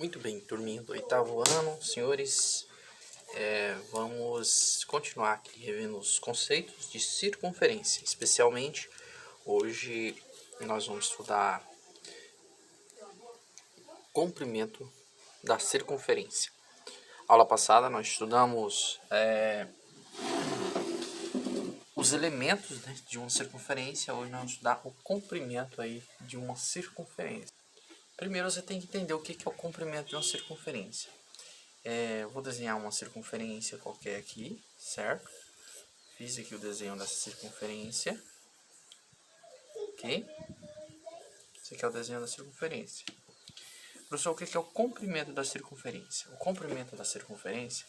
Muito bem, turminha do 8º ano, senhores, vamos continuar aqui revendo os conceitos de circunferência. Especialmente, hoje nós vamos estudar comprimento da circunferência. Aula passada nós estudamos os elementos, né, de uma circunferência. Hoje nós vamos estudar o comprimento aí de uma circunferência. Primeiro você tem que entender o que é o comprimento de uma circunferência. Eu vou desenhar uma circunferência qualquer aqui, certo? Fiz aqui o desenho dessa circunferência. Ok? Esse aqui é o desenho da circunferência. Professor, o que é o comprimento da circunferência? O comprimento da circunferência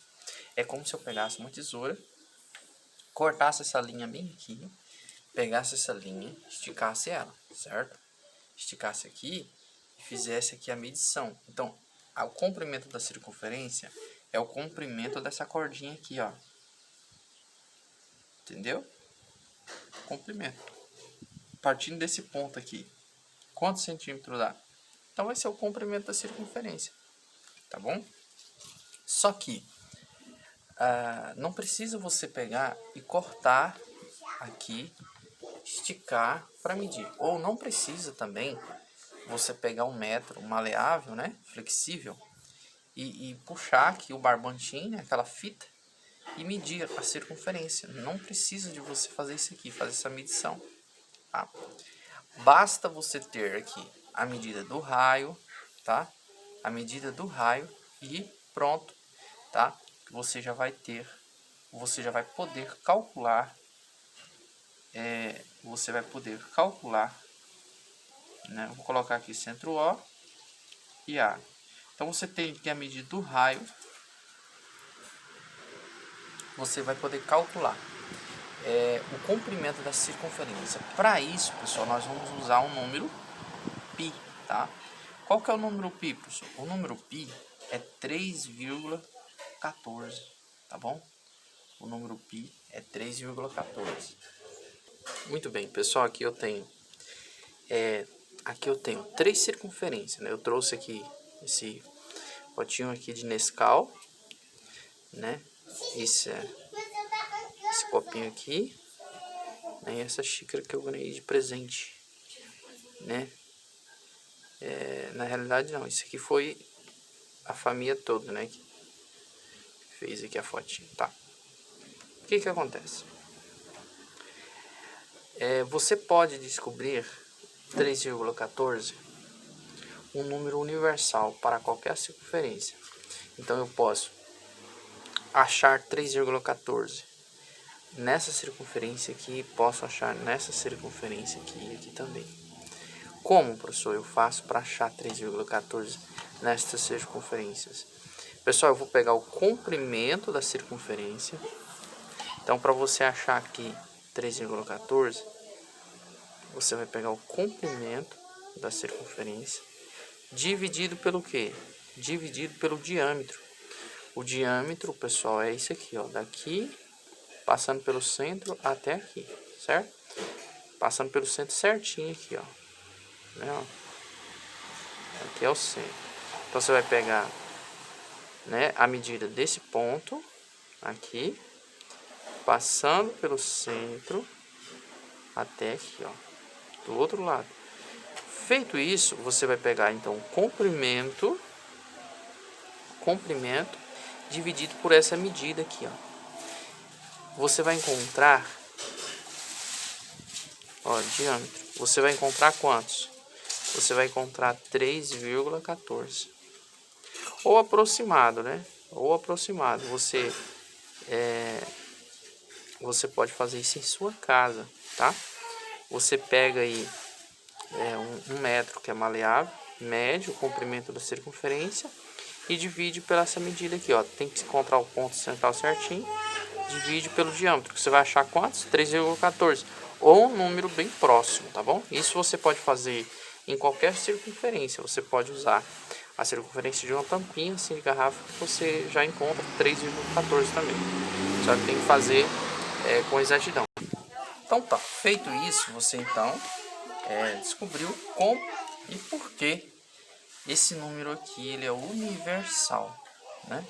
é como se eu pegasse uma tesoura, cortasse essa linha bem aqui, pegasse essa linha, esticasse ela, certo? Esticasse aqui e fizesse aqui a medição. Então, o comprimento da circunferência é o comprimento dessa cordinha aqui, ó. Entendeu? Comprimento. Partindo desse ponto aqui, quantos centímetros dá? Então vai ser o comprimento da circunferência, tá bom? Só que não precisa você pegar e cortar aqui, esticar para medir. Ou não precisa também você pegar um metro maleável, né, flexível, e puxar aqui o barbantinho, né, aquela fita, e medir a circunferência. Não precisa de você fazer isso aqui, fazer essa medição, tá? Basta você ter aqui a medida do raio, tá? A medida do raio e pronto, tá? Você já vai poder calcular, né? Vou colocar aqui centro O e A. Então você tem que a medida do raio, você vai poder calcular o comprimento da circunferência. Para isso, pessoal, nós vamos usar o número π, tá? Qual que é o número π, professor? O número π é 3,14, tá bom? O número π é 3,14. Muito bem, pessoal, aqui eu tenho três circunferências, né? Eu trouxe aqui esse potinho aqui de Nescau, né? Esse copinho aqui, né? E essa xícara que eu ganhei de presente, né? Na realidade não, isso aqui foi a família toda, né, que fez aqui a fotinha, tá? O que acontece? Você pode descobrir 3,14 um número universal para qualquer circunferência. Então eu posso achar 3,14 nessa circunferência aqui, posso achar nessa circunferência aqui e aqui também. Como, professor, eu faço para achar 3,14 nestas circunferências? Pessoal, eu vou pegar o comprimento da circunferência. Então, para você achar aqui 3,14, você vai pegar o comprimento da circunferência dividido pelo quê? Dividido pelo diâmetro. O diâmetro, pessoal, é isso aqui, ó, daqui, passando pelo centro até aqui, certo? Passando pelo centro certinho aqui, ó. Né, ó. Aqui é o centro. Então você vai pegar, né, a medida desse ponto aqui, passando pelo centro até aqui, ó, do outro lado. Feito isso, você vai pegar então o comprimento dividido por essa medida aqui, ó. Você vai encontrar, ó, diâmetro. Você vai encontrar quantos? Você vai encontrar 3,14. Ou aproximado, né? Ou aproximado. Você pode fazer isso em sua casa, tá? Você pega aí um metro que é maleável, mede o comprimento da circunferência e divide pela essa medida aqui, ó. Tem que encontrar o ponto central certinho. Divide pelo diâmetro, que você vai achar quantos? 3,14. Ou um número bem próximo, tá bom? Isso você pode fazer em qualquer circunferência. Você pode usar a circunferência de uma tampinha assim de garrafa, que você já encontra 3,14 também. Só que tem que fazer com exatidão. Então tá, feito isso, você então descobriu como e por que esse número aqui, ele é universal, né?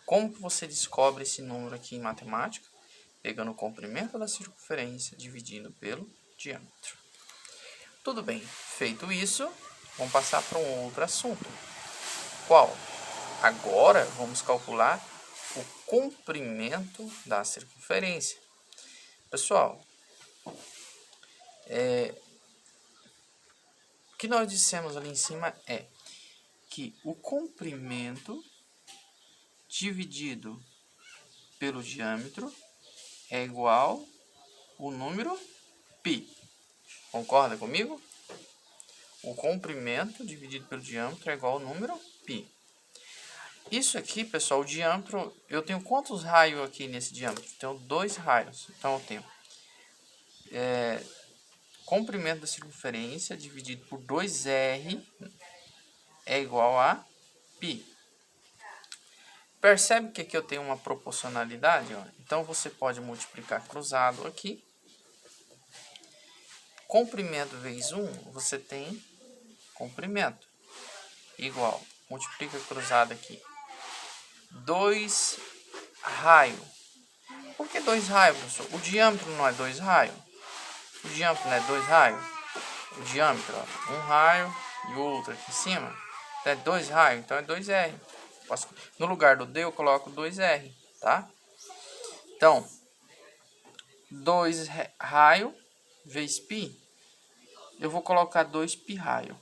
Como que você descobre esse número aqui em matemática? Pegando o comprimento da circunferência dividido pelo diâmetro. Tudo bem, feito isso, vamos passar para um outro assunto. Qual? Agora vamos calcular o comprimento da circunferência. Pessoal, o que nós dissemos ali em cima é que o comprimento dividido pelo diâmetro é igual ao número π. Concorda comigo? O comprimento dividido pelo diâmetro é igual ao número π. Isso aqui, pessoal, o diâmetro, eu tenho quantos raios aqui nesse diâmetro? Tenho 2 raios. Então, eu tenho comprimento da circunferência dividido por 2r é igual a π. Percebe que aqui eu tenho uma proporcionalidade? Ó? Então, você pode multiplicar cruzado aqui. Comprimento vezes 1, você tem comprimento igual. Multiplica cruzado aqui. 2 raios. Por que 2 raios, professor? O diâmetro não é 2 raios? O diâmetro não é 2 raios? O diâmetro, ó, um raio e outro aqui em cima. Então é 2 raios, então é 2R. No lugar do D eu coloco 2R, tá? Então, 2 raio vezes π, eu vou colocar 2 π raio.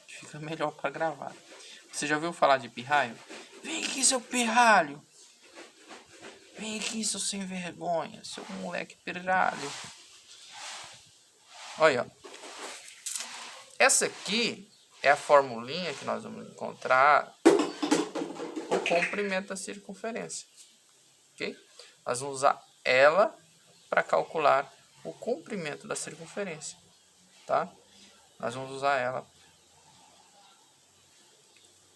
Fica melhor para gravar. Você já ouviu falar de pirralho? Vem aqui, seu pirralho. Vem aqui, seu sem vergonha. Seu moleque pirralho. Olha, ó. Essa aqui é a formulinha que nós vamos encontrar o comprimento da circunferência. Ok? Nós vamos usar ela para calcular o comprimento da circunferência. Tá? Nós vamos usar ela.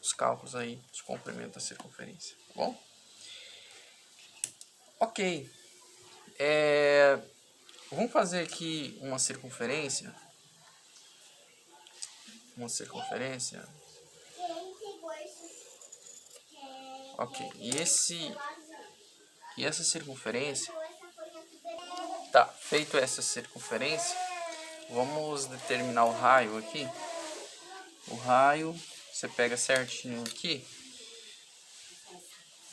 Os cálculos aí, os comprimentos da circunferência. Tá bom? Ok. Vamos fazer aqui uma circunferência. Ok. E essa circunferência. Tá. Feito essa circunferência, vamos determinar o raio aqui. O raio, você pega certinho aqui.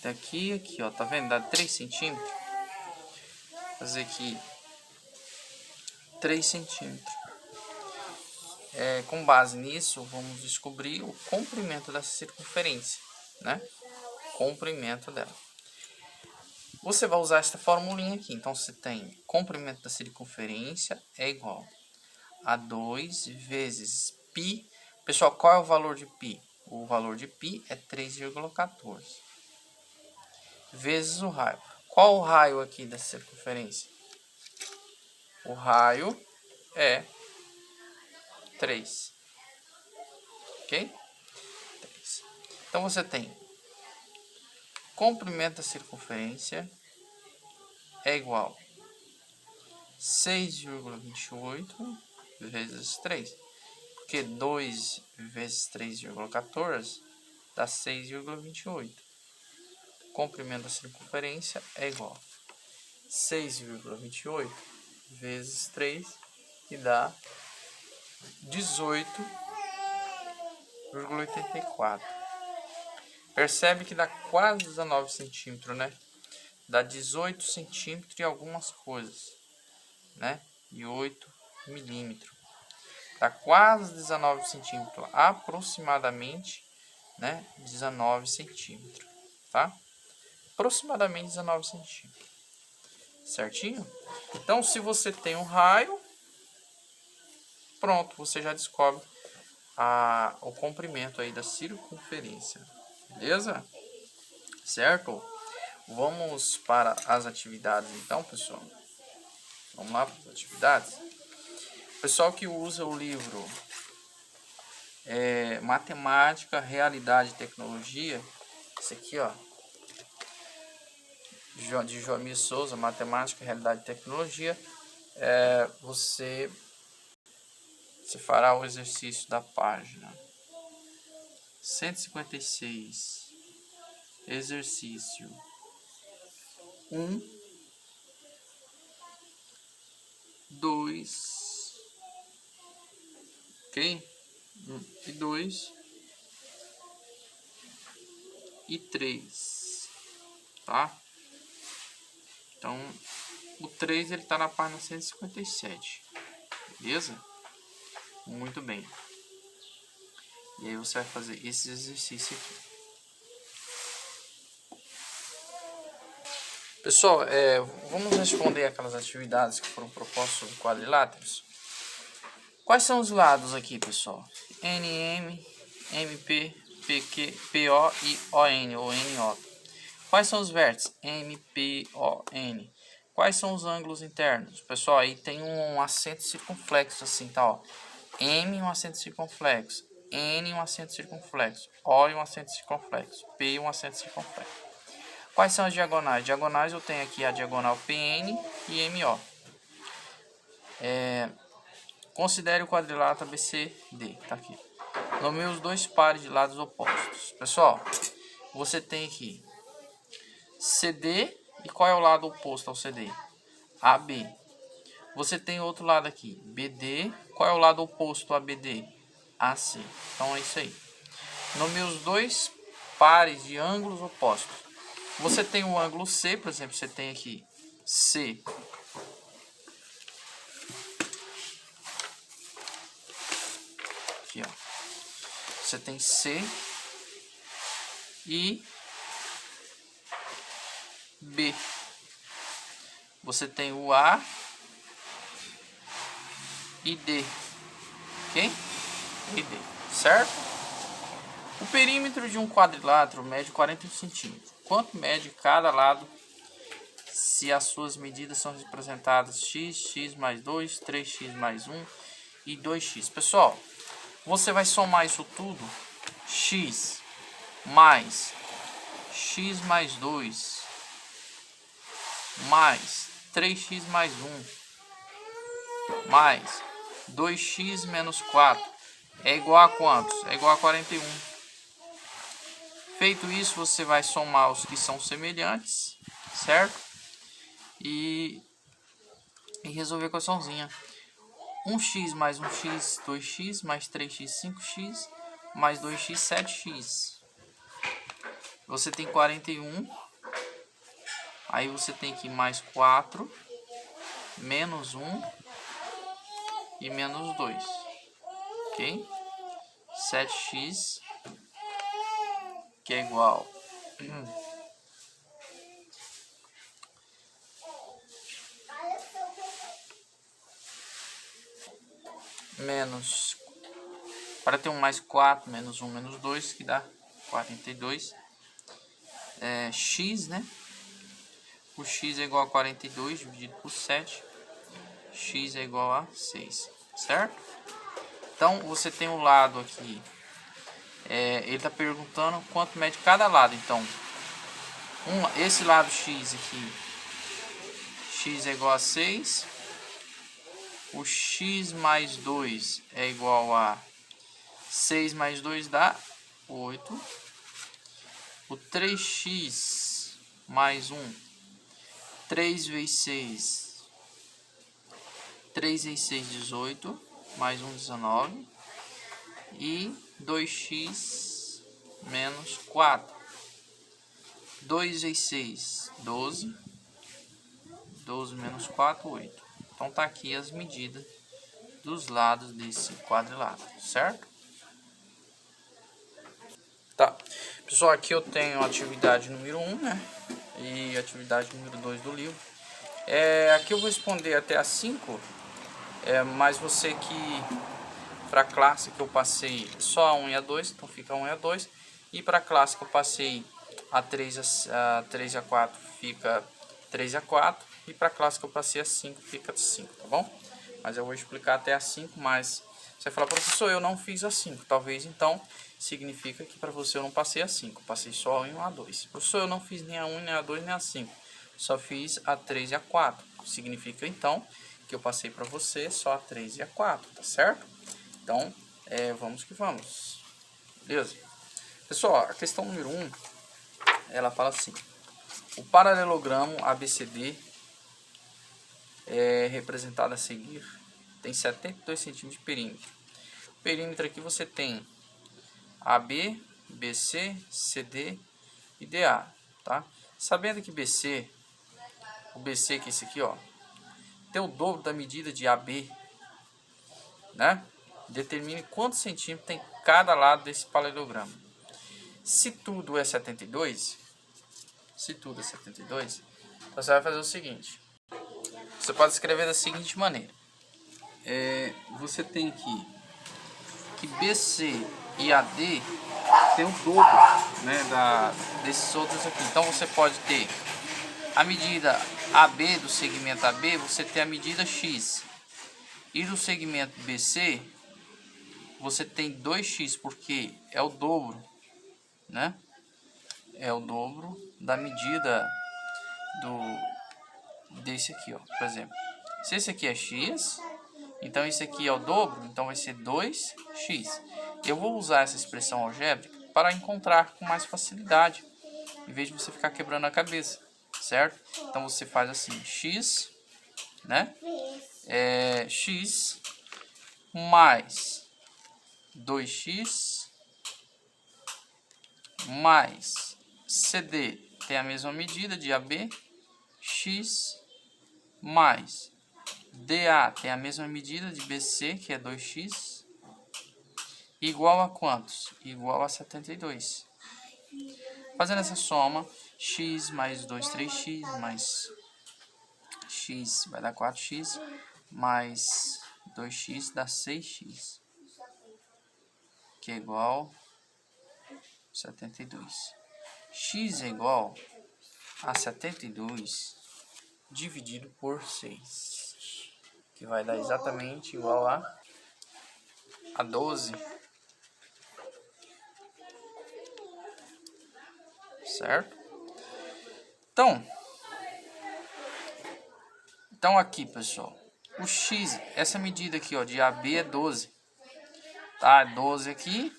Daqui aqui, ó. Tá vendo? Dá 3 centímetros. Fazer aqui 3 centímetros. Com base nisso, vamos descobrir o comprimento da circunferência, né? Comprimento dela. Você vai usar esta formulinha aqui. Então, você tem comprimento da circunferência é igual a 2 vezes π. Pessoal, qual é o valor de π? O valor de π é 3,14. Vezes o raio. Qual o raio aqui da circunferência? O raio é 3. Ok? 3. Então, você tem comprimento da circunferência é igual a 6,28 vezes 3. Porque 2 vezes 3,14 dá 6,28. Comprimento da circunferência é igual a 6,28 vezes 3, que dá 18,84. Percebe que dá quase 19 centímetros, né? Dá 18 centímetros e algumas coisas, né? E 8 milímetros. Dá quase 19 centímetros, aproximadamente, né? 19 centímetros, tá? Aproximadamente 19 centímetros. Certinho? Então, se você tem um raio, pronto, você já descobre o comprimento aí da circunferência. Beleza? Certo? Vamos para as atividades então, pessoal. Vamos lá para as atividades. Pessoal que usa o livro Matemática, Realidade e Tecnologia, esse aqui, ó, de Joamir Souza, Matemática, Realidade e Tecnologia, você fará o exercício da página 156, exercício 1, 2, ok? 1 e 2 e 3, tá? Então, o 3 ele tá na página 157, beleza? Muito bem. E aí você vai fazer esse exercício aqui. Pessoal, vamos responder aquelas atividades que foram propostas sobre quadriláteros. Quais são os lados aqui, pessoal? NM, MP, PQ, PO e ON, ou NO. Quais são os vértices? M, P, O, N. Quais são os ângulos internos? Pessoal, aí tem um acento circunflexo assim, tá? Ó. M, um acento circunflexo. N, um acento circunflexo. O, um acento circunflexo. P, um acento circunflexo. Quais são as diagonais? Diagonais eu tenho aqui a diagonal PN e MO. Considere o quadrilátero ABCD. Tá aqui. Nomeie os dois pares de lados opostos. Pessoal, você tem aqui CD. E qual é o lado oposto ao CD? AB. Você tem outro lado aqui, BD. Qual é o lado oposto a BD? AC. Então é isso aí. Nomeie os dois pares de ângulos opostos. Você tem o ângulo C, por exemplo, você tem aqui C. Aqui, ó. Você tem C e B. Você tem o A e D. Ok? E D. Certo? O perímetro de um quadrilátero mede 41 centímetros. Quanto mede cada lado se as suas medidas são representadas x, x mais 2, 3x mais 1 e 2x? Pessoal, você vai somar isso tudo. X mais 2 mais 3x mais 1 mais 2x menos 4 é igual a quantos? É igual a 41. Feito isso, você vai somar os que são semelhantes, certo? E resolver a equaçãozinha. 1x mais 1x, 2x, mais 3x, 5x, mais 2x, 7x. Você tem 41. Aí você tem aqui mais 4, menos 1 e menos 2. Ok? 7x, que é igual menos 41 mais 4, menos 1, menos 2, que dá 42. X, né? O x é igual a 42 dividido por 7. X é igual a 6, certo? Então, você tem o lado aqui. Ele está perguntando quanto mede cada lado. Então, esse lado x aqui, x é igual a 6. O x mais 2 é igual a 6 mais 2 dá 8. O 3x mais 1, 3 vezes 6, 3 vezes 6, 18, mais 1, 19. E 2x menos 4. 2 vezes 6, 12. 12 menos 4, 8. Então tá aqui as medidas dos lados desse quadrilátero, certo? Tá. Pessoal, aqui eu tenho a atividade número 1, né? E atividade número 2 do livro. Aqui eu vou responder até a 5. Mas você que... Para a classe que eu passei só a 1 e a 2, então fica 1 e a 2. E para a classe que eu passei a 3 e a 4, fica 3 e a 4. E para a classe que eu passei a 5, fica 5, tá bom? Mas eu vou explicar até a 5, mas você vai falar, professor, eu não fiz a 5. Talvez então significa que para você eu não passei a 5, passei só a 1 e a 2. Professor, eu não fiz nem a 1, nem a 2, nem a 5. Só fiz a 3 e a 4. Significa então que eu passei para você só a 3 e a 4, tá certo? Então, vamos que vamos. Beleza? Pessoal, a questão número 1, ela fala assim: o paralelogramo ABCD é representado a seguir, tem 72 centímetros de perímetro. O perímetro aqui você tem AB, BC, CD e DA, tá? Sabendo que o BC que é esse aqui, ó, tem o dobro da medida de AB, né? Determine quantos centímetros tem cada lado desse paralelogramo. Se tudo é 72, então você vai fazer o seguinte. Você pode escrever da seguinte maneira. Você tem que BC e AD tem o dobro, né, desses outros aqui. Então você pode ter a medida AB do segmento AB, você tem a medida X. E do segmento BC, você tem 2x, porque é o dobro, né? É o dobro da medida desse aqui, ó. Por exemplo, se esse aqui é x, então esse aqui é o dobro, então vai ser 2x. Eu vou usar essa expressão algébrica para encontrar com mais facilidade, em vez de você ficar quebrando a cabeça, certo? Então você faz assim, x, né? X mais 2x mais CD tem a mesma medida de AB, x mais DA tem a mesma medida de BC, que é 2x, igual a quantos? Igual a 72. Fazendo essa soma, x mais 2, 3x, mais x vai dar 4x, mais 2x dá 6x, que é igual a 72. X é igual a 72 dividido por 6, que vai dar exatamente igual a 12, certo? Então aqui, pessoal, o x, essa medida aqui, ó, de AB é 12, tá? 12 aqui,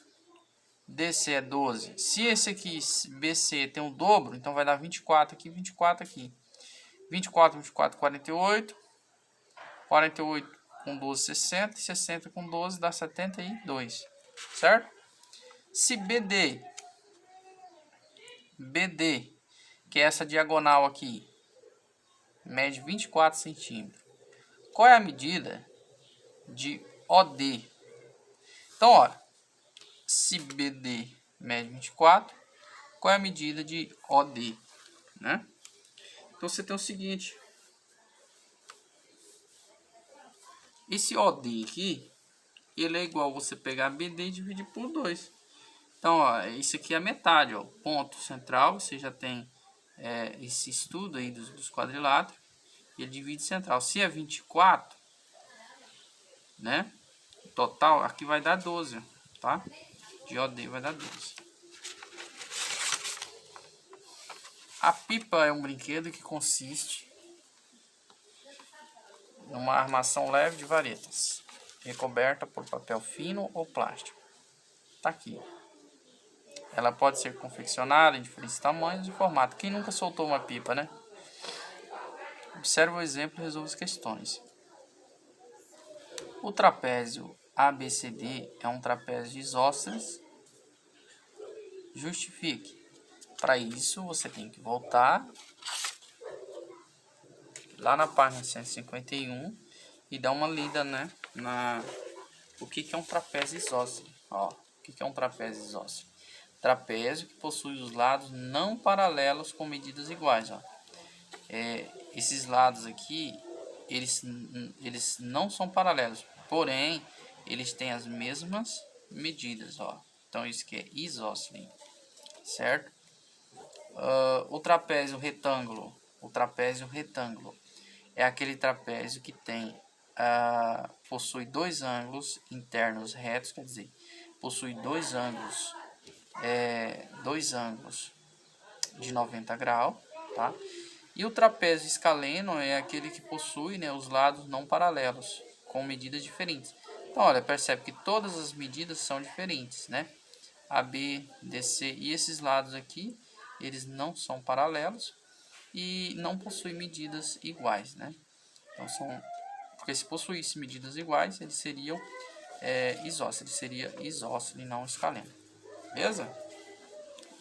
DC é 12. Se esse aqui, BC, tem o dobro, então vai dar 24 aqui, 24 aqui. 24, 24, 48. 48 com 12, 60. 60 com 12 dá 72, certo? Se BD, que é essa diagonal aqui, mede 24 centímetros. Qual é a medida de OD? Então, olha, se BD mede 24, qual é a medida de OD, né? Então você tem o seguinte, esse OD aqui, ele é igual você pegar BD e dividir por 2. Então, ó, isso aqui é a metade, ó, ponto central, você já tem esse estudo aí dos quadriláteros, ele divide central. Se é 24, né, total, aqui vai dar 12, tá? De OD vai dar 12. A pipa é um brinquedo que consiste numa armação leve de varetas, recoberta por papel fino ou plástico. Tá aqui. Ela pode ser confeccionada em diferentes tamanhos e formatos. Quem nunca soltou uma pipa, né? Observe o exemplo e resolva as questões. O trapézio ABCD é um trapézio isósceles. Justifique. Para isso, você tem que voltar lá na página 151 e dar uma lida, né, o que é um trapézio isósceles. Ó, o que é um trapézio isósceles? Trapézio que possui os lados não paralelos com medidas iguais. Ó. Esses lados aqui, eles não são paralelos, porém, eles têm as mesmas medidas. Ó. Então, isso que é isósceles, certo? O trapézio retângulo. O trapézio retângulo é aquele trapézio que tem possui dois ângulos internos retos, quer dizer, possui dois ângulos de 90 graus, tá? E o trapézio escaleno é aquele que possui, né, os lados não paralelos, com medidas diferentes. Então, olha, percebe que todas as medidas são diferentes, né? AB, DC e esses lados aqui, eles não são paralelos e não possuem medidas iguais, né? Então porque se possuísse medidas iguais, eles seriam isósceles, seria isósceles e não escaleno. Beleza?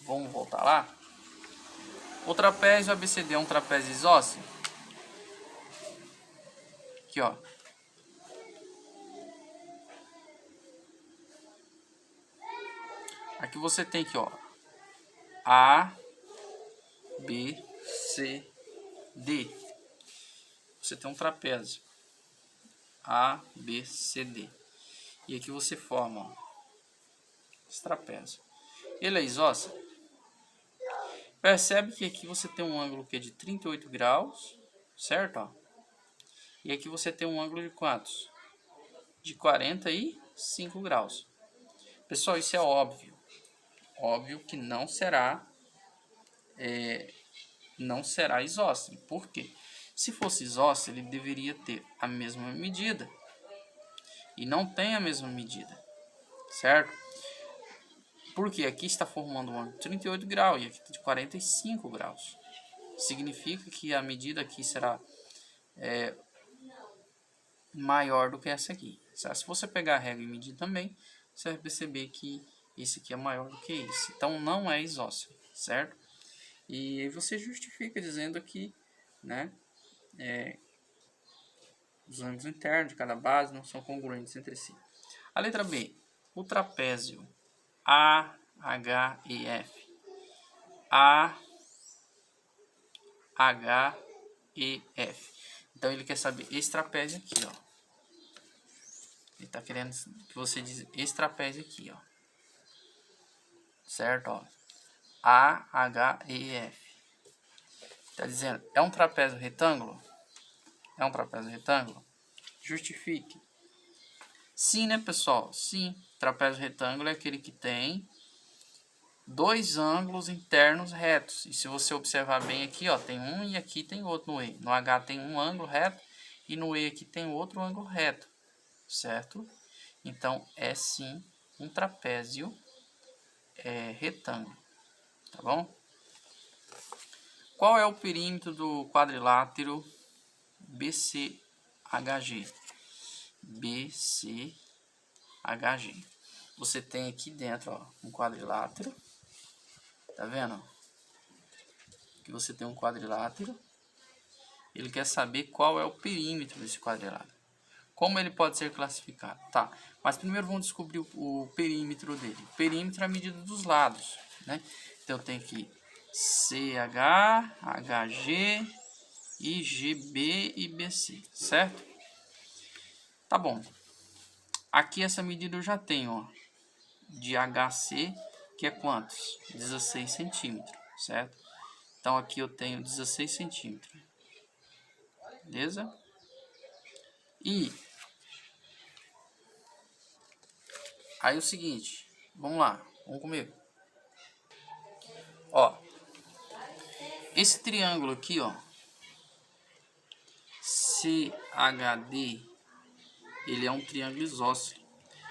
Vamos voltar lá. O trapézio ABCD é um trapézio isósceles. Aqui, ó. Aqui você tem aqui, ó, A, B, C, D. Você tem um trapézio A, B, C, D. E aqui você forma, ó, esse trapézio. Ele é isósceles. Percebe que aqui você tem um ângulo que é de 38 graus, certo? Ó. E aqui você tem um ângulo de quantos? De 45 graus. Pessoal, isso é óbvio. Óbvio que não será isósceles. Por quê? Se fosse isósceles, ele deveria ter a mesma medida. E não tem a mesma medida, certo? Porque aqui está formando um ângulo de 38 graus e aqui de 45 graus. Significa que a medida aqui será maior do que essa aqui. Se você pegar a régua e medir também, você vai perceber que esse aqui é maior do que esse. Então não é isósceles, certo? E aí você justifica dizendo que, né, os ângulos internos de cada base não são congruentes entre si. A letra B, o trapézio AHEF. AHEF. Então ele quer saber esse trapézio aqui, ó. Ele está querendo que você diz esse trapézio aqui, ó. Certo, ó. AHEF. Está dizendo, é um trapézio retângulo? É um trapézio retângulo? Justifique. Sim, né, pessoal? Sim. Trapézio retângulo é aquele que tem dois ângulos internos retos. E se você observar bem aqui, ó, tem um e aqui tem outro no E. No H tem um ângulo reto e no E aqui tem outro ângulo reto. Certo? Então, é sim um trapézio retângulo. Tá bom? Qual é o perímetro do quadrilátero BCHG? BCHG. Você tem aqui dentro, ó, um quadrilátero. Tá vendo? Que você tem um quadrilátero. Ele quer saber qual é o perímetro desse quadrilátero. Como ele pode ser classificado? Tá. Mas primeiro vamos descobrir o perímetro dele. O perímetro é a medida dos lados, né? Então eu tenho aqui CH, HG, IGB e BC, certo? Tá bom. Aqui essa medida eu já tenho, ó, de HC, que é quantos? 16 centímetros, certo? Então aqui eu tenho 16 centímetros. Beleza? E aí o seguinte, vamos lá, vamos comigo. Ó, esse triângulo aqui, ó, CHD, ele é um triângulo isósceles.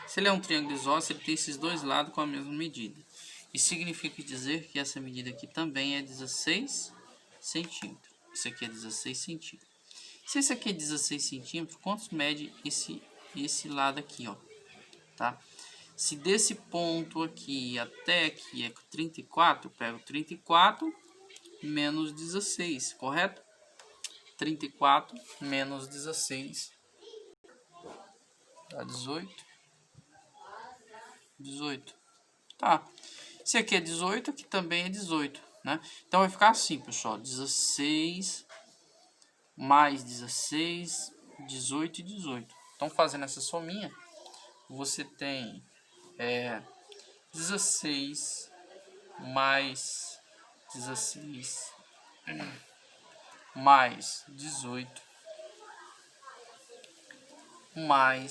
Se ele é um triângulo isósceles, ele tem esses dois lados com a mesma medida. Isso significa dizer que essa medida aqui também é 16 centímetros. Isso aqui é 16 centímetros. Se esse aqui é 16 centímetros, quantos mede esse lado aqui, ó? Tá? Se desse ponto aqui até aqui é 34, eu pego 34 menos 16, correto? 34 menos 16 dá 18. 18. Tá. Esse aqui é 18, aqui também é 18, né? Então vai ficar assim, pessoal. 16 mais 16, 18 e 18. Então fazendo essa sominha, você tem 16 mais 16 mais 18 mais